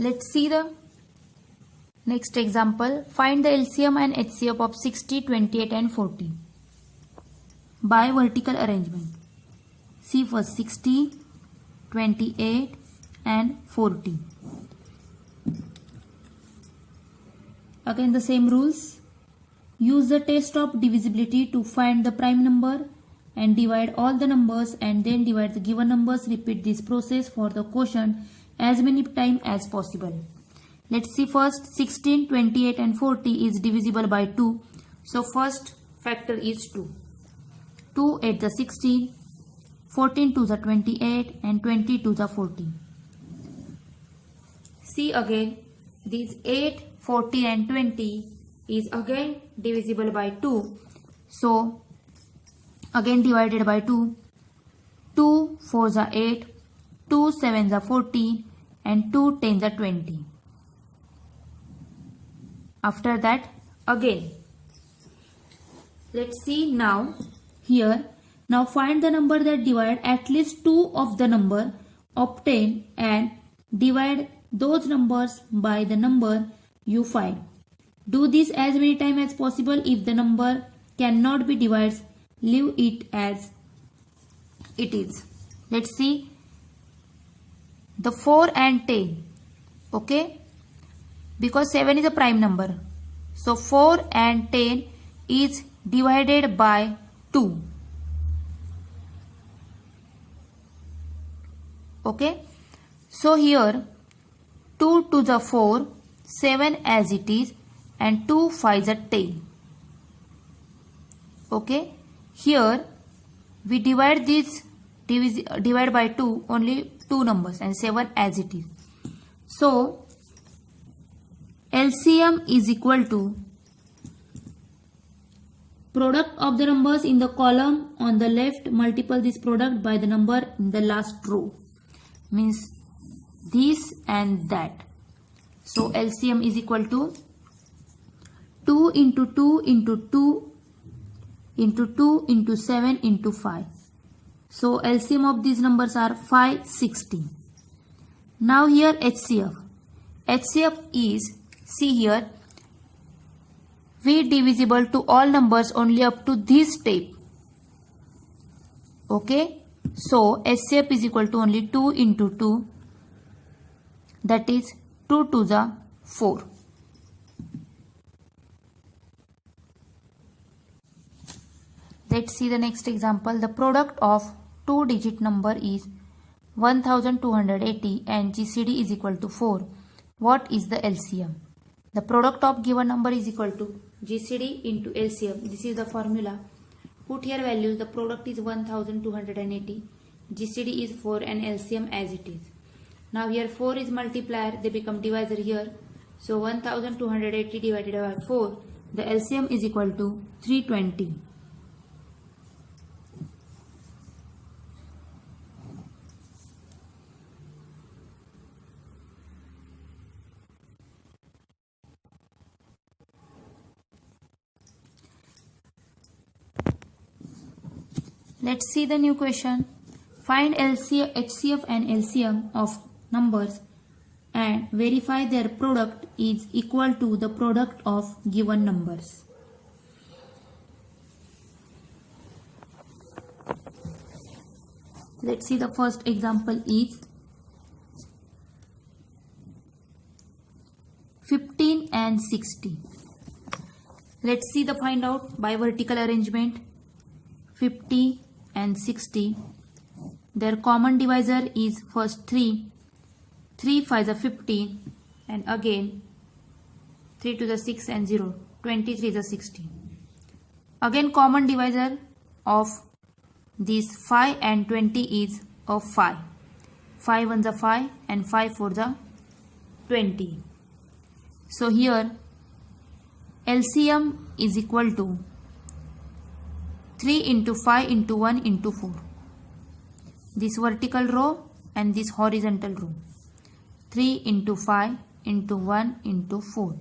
Let's see the next example. Find the LCM and HCF of 60, 28 and 40 by vertical arrangement. See first 60, 28 and 40. Again the same rules. Use the test of divisibility to find the prime number and divide all the numbers and then divide the given numbers. Repeat this process for the quotient as many times as possible. Let's see first 16, 28 and 40 is divisible by 2. So first factor is 2. 2 8 the 16, 14 to the 28 and 20 to the 40. See again these 8, 40 and 20 is again divisible by 2. So again divided by 2. 2 4 the 8, 2 7 the 14 and 2 10 the 20. After that again let's see now here. Now find the number that divide at least 2 of the number obtained and divide those numbers by the number you find. Do this as many times as possible. If the number cannot be divided, leave it as it is. Let's see the 4 and 10. Okay, because 7 is a prime number. So 4 and 10 is divided by 2. Okay, so here 2 to the 4, 7 as it is and 2 5 is 10. Okay, here we divide this divide by 2 only 2 numbers and 7 as it is. So LCM is equal to product of the numbers in the column on the left multiple this product by the number in the last row, means this and that. So LCM is equal to 2 into 2 into 2 into 2 into 7 into 5. So LCM of these numbers are 560. Now here HCF. HCF is, see here, we divisible to all numbers only up to this step. Okay, so HCF is equal to only 2 into 2, that is 2 to the 4. Let's see the next example. The product of 2-digit number is 1280 and GCD is equal to 4. What is the LCM? The product of given number is equal to GCD into LCM. This is the formula. Put here values. The product is 1280, GCD is 4 and LCM as it is. Now here 4 is multiplier, they become divisor here. So 1280 divided by 4, the LCM is equal to 320. Let's see the new question. Find HCF and LCM of numbers and verify their product is equal to the product of given numbers. Let's see the first example is 15 and 60. Let's see the find out by vertical arrangement. 50 and 60. Their common divisor is first 3. 3 5 is 15 and again 3 to the 6 and 0. 23 is 60. Again common divisor of these 5 and 20 is of 5. 5 1 is 5 and 5 4 is 20. So here LCM is equal to 3 into 5 into 1 into 4. This vertical row and this horizontal row. 3 into 5 into 1 into 4.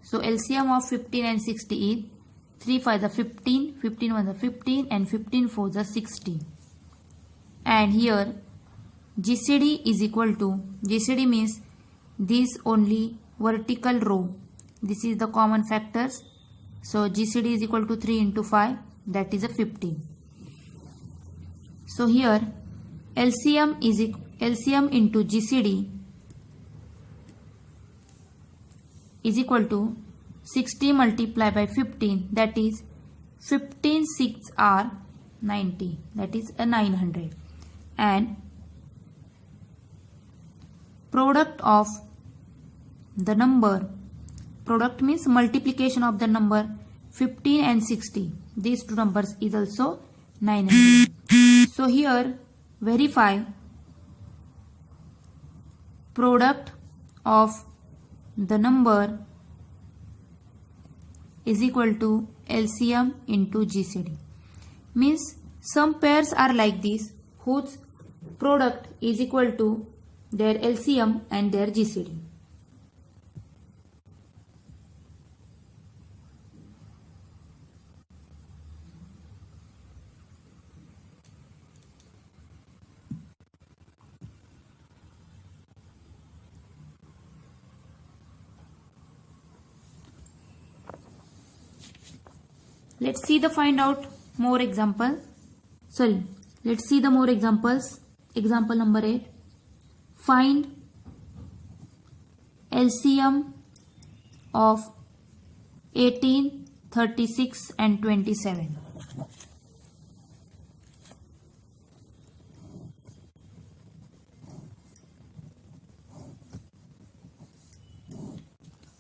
So LCM of 15 and 60 is 3 5 is 15, 15 1 is 15 and 15 4 is 16. And here GCD is equal to, GCD means this only vertical row. This is the common factors. So GCD is equal to 3 into 5, that is a 15. So here LCM into GCD is equal to 60 multiplied by 15, that is 15 6 are 90, that is a 900. And product of the number, product means multiplication of the number 15 and 60, these two numbers is also 900. So here verify product of the number is equal to LCM into GCD. Means some pairs are like this whose product is equal to their LCM and their GCD. Let's see the find out more example. Let's see the more examples. Example number 8. Find LCM of 18, 36 and 27.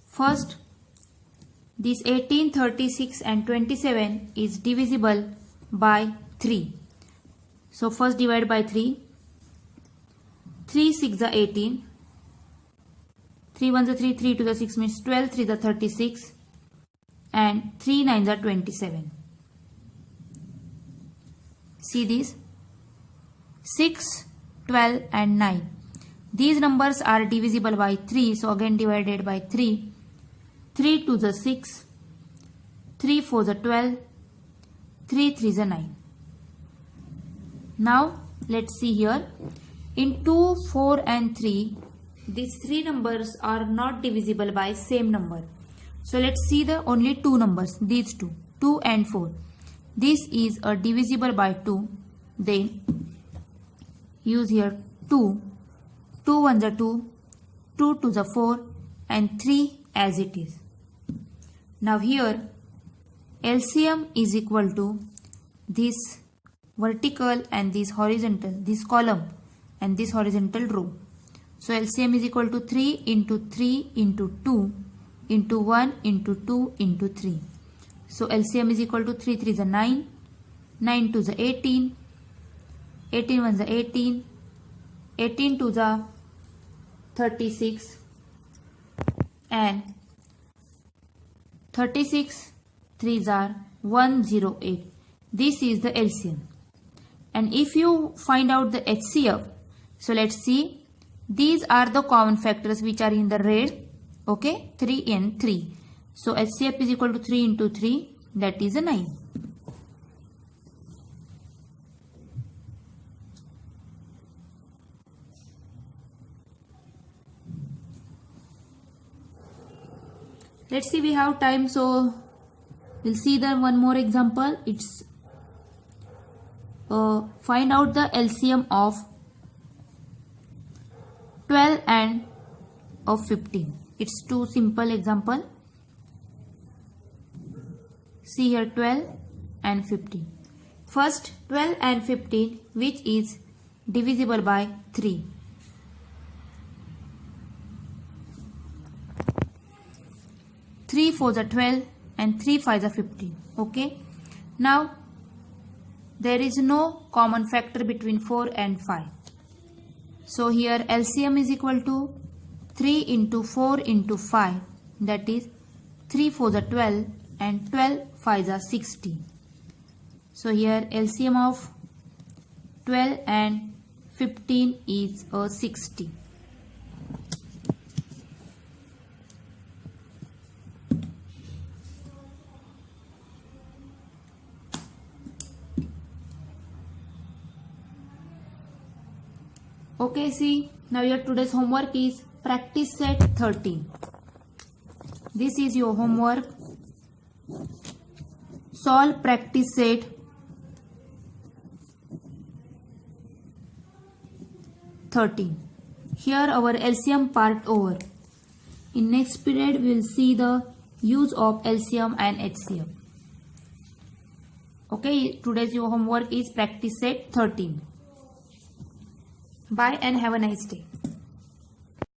First, this 18, 36 and 27 is divisible by 3. So first divide by 3. 3 6 are 18. 3 1 are 3, 3 2 are 6 means 12, 3 are 36 and 3 9 are 27. See this 6, 12 and 9. These numbers are divisible by 3, so again divided by 3. 3 2 is 6, 3 4 is 12, 3 3 is 9. Now let's see here. In 2, 4 and 3, these three numbers are not divisible by same number. So let's see the only two numbers, these two, 2 and 4. This is a divisible by 2. Then use here 2. 2 1s are 2, 2 2s are 4 and 3 as it is. Now here LCM is equal to this vertical and this horizontal, this column and this horizontal row. So LCM is equal to 3 into 3 into 2 into 1 into 2 into 3. So LCM is equal to 3 3 is a 9, 9 2 is a 18, 18 1 is a 18, 18 2 is a 36 and 36 3s are 108. This is the LCM. And if you find out the HCF, so let's see, these are the common factors which are in the red, okay, 3 and 3. So HCF is equal to 3 into 3, that is a 9. Let's see, we have time, so we'll see the one more example. It's find out the LCM of 12 and of 15. It's two simple example. See here 12 and 15. First 12 and 15, which is divisible by 3. Three 4s are 12 and 3 5s are 15. Okay. Now there is no common factor between 4 and 5. So here LCM is equal to 3 into 4 into 5, that is 3 4s are 12 and 12 5s are 16. So here LCM of 12 and 15 is a 60. Okay, see, now your today's homework is practice set 13. This is your homework. Solve practice set 13. Here our LCM part over. In next period we will see the use of LCM and HCM. Okay, today's your homework is practice set 13. Bye and have a nice day.